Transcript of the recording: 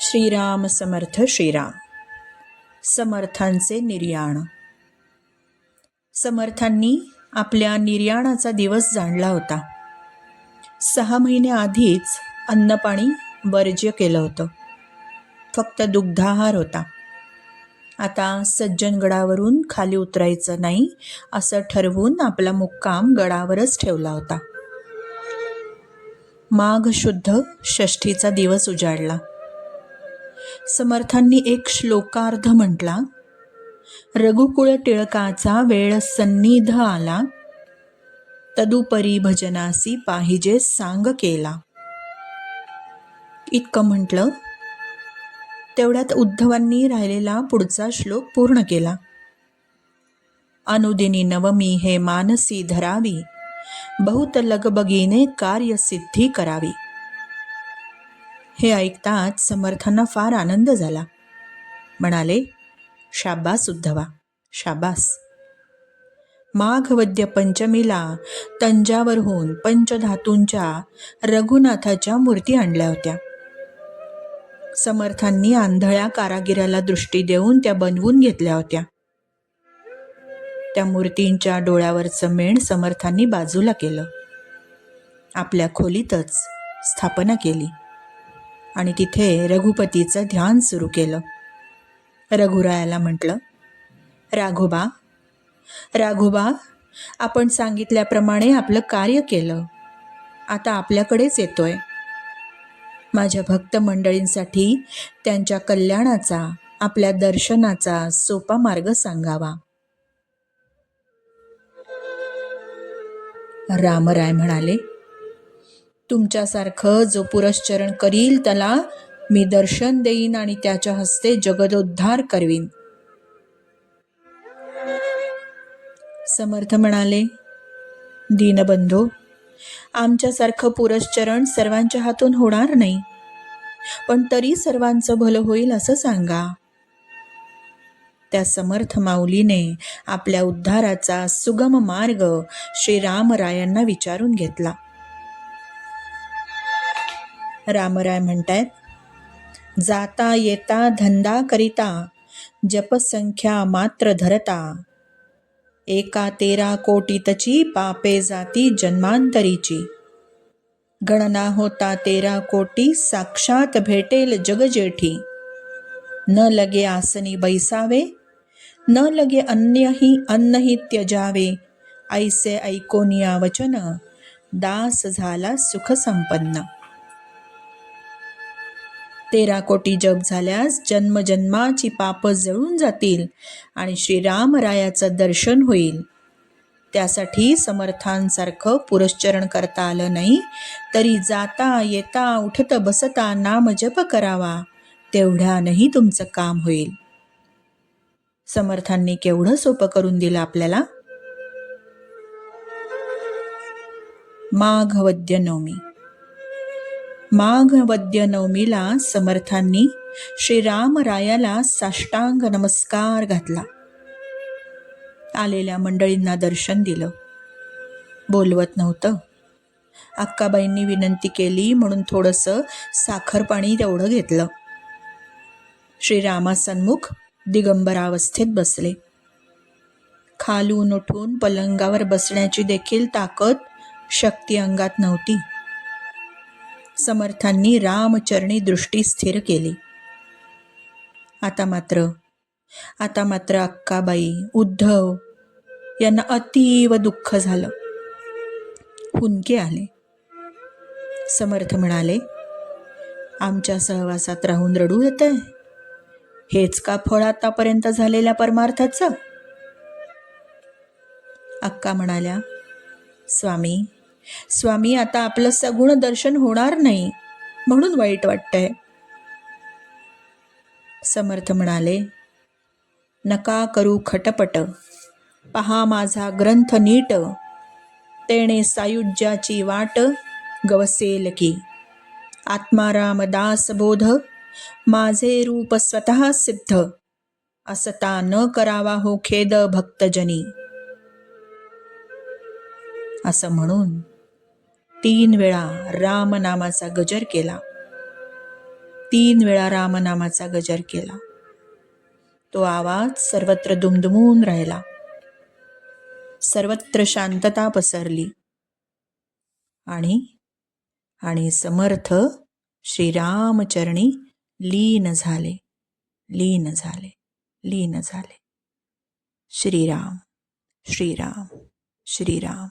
श्रीराम समर्थ श्रीराम. समर्थांचे निर्याण. समर्थांनी आपल्या निर्याणाचा दिवस जाणला होता. 6 महिने आधीच अन्नपाणी वर्ज्य केलं होतं. फक्त दुग्धाहार होता. आता सज्जनगडावरून खाली उतरायचं नाही असं ठरवून आपला मुक्काम गडावरच ठेवला होता. माघ शुद्ध षष्ठीचा दिवस उजाडला. समर्थांनी एक श्लोकार्ध म्हटला. रघुकुळ टिळकाचा वेळ सन्निध आला, तदुपरी भजनासी पाहिजे सांग केला. इतकं म्हटलं. तेवढ्यात उद्धवांनी राहिलेला पुढचा श्लोक पूर्ण केला. अनुदिनी नवमी हे मानसी धरावी, बहुत लगबगीने कार्यसिद्धी करावी. हे ऐकताच समर्थांना फार आनंद झाला. म्हणाले, शाबास उद्धवा, शाबास. माघवद्य पंचमीला तंजावरहून पंचधातूंच्या रघुनाथाच्या मूर्ती आणल्या होत्या. समर्थांनी आंधळ्या कारागिराला दृष्टी देऊन त्या बनवून घेतल्या होत्या. त्या मूर्तींच्या डोळ्यावरचं मेण समर्थांनी बाजूला केलं. आपल्या खोलीतच स्थापना केली आणि तिथे रघुपतीचं ध्यान सुरू केलं. रघुरायाला म्हटलं, राघोबा, राघोबा, आपण सांगितल्याप्रमाणे आपलं कार्य केलं. आता आपल्याकडेच येतोय. माझ्या भक्त मंडळींसाठी त्यांच्या कल्याणाचा, आपल्या दर्शनाचा सोपा मार्ग सांगावा. रामराय म्हणाले, तुमच्यासारखं जो पुरश्चरण करील त्याला मी दर्शन देईन आणि त्याच्या हस्ते जगदोद्धार करवीन. समर्थ म्हणाले, दीनबंधो, आमच्यासारखं पुरश्चरण सर्वांच्या हातून होणार नाही, पण तरी सर्वांचं भलं होईल असं सांगा. त्या समर्थ माऊलीने आपल्या उद्धाराचा सुगम मार्ग श्रीरामरायांना विचारून घेतला. रामराय म्हणतायत, जाता येता धंदा करिता, जपसंख्या मात्र धरता, 13 कोटीतची पापे जाती जन्मांतरीची, गणना होता 13 कोटी साक्षात भेटेल जगजेठी, न लगे आसनी बैसावे, न लगे अन्नही त्यजावे, ऐसे ऐकोनिया वचन, दास झाला सुख संपन्न. 13 कोटी जप झाल्यास जन्मजन्माची पाप जळून जातील आणि श्रीरामरायाचं दर्शन होईल. त्यासाठी समर्थांसारखं पुरश्चरण करता आलं नाही तरी जाता येता उठत बसता नाम जप करावा, तेवढ्यानंही तुमचं काम होईल. समर्थांनी केवढं सोपं करून दिलं आपल्याला. माघवद्य नवमी. माघवद्य नवमीला समर्थांनी श्रीरामरायाला साष्टांग नमस्कार घातला. आलेल्या मंडळींना दर्शन दिलं. बोलवत नव्हतं. अक्काबाईंनी विनंती केली म्हणून थोडंसं साखर पाणी तेवढं घेतलं. श्रीरामासन्मुख दिगंबरावस्थेत बसले. खालून उठून पलंगावर बसण्याची देखील ताकद, शक्ती अंगात नव्हती. समर्थांनी रामचरणी दृष्टी स्थिर केली. आता मात्र अक्काबाई, उद्धव यांना अतीव दुःख झालं. हुंदके आले. समर्थ म्हणाले, आमच्या सहवासात राहून रडू येतंय? हेच का फळ आतापर्यंत झालेल्या परमार्थाचं? अक्का म्हणाल्या, स्वामी, आता आपलं सगुण दर्शन होणार नाही म्हणून वाईट वाटतंय. समर्थ म्हणाले, नका करू खटपट, पहा माझा ग्रंथ नीट, तेणे सायुज्याची वाट गवसेल की, आत्माराम दास बोध, माझे रूप स्वतः सिद्ध, असता न करावा हो खेद भक्तजनी. असं म्हणून 3 वेळा रामनामाचा गजर केला. 3 वेळा रामनामाचा गजर केला. तो आवाज सर्वत्र दुमदुमून राहिला. सर्वत्र शांतता पसरली आणि समर्थ श्रीरामचरणी लीन झाले. श्रीराम श्रीराम श्रीराम.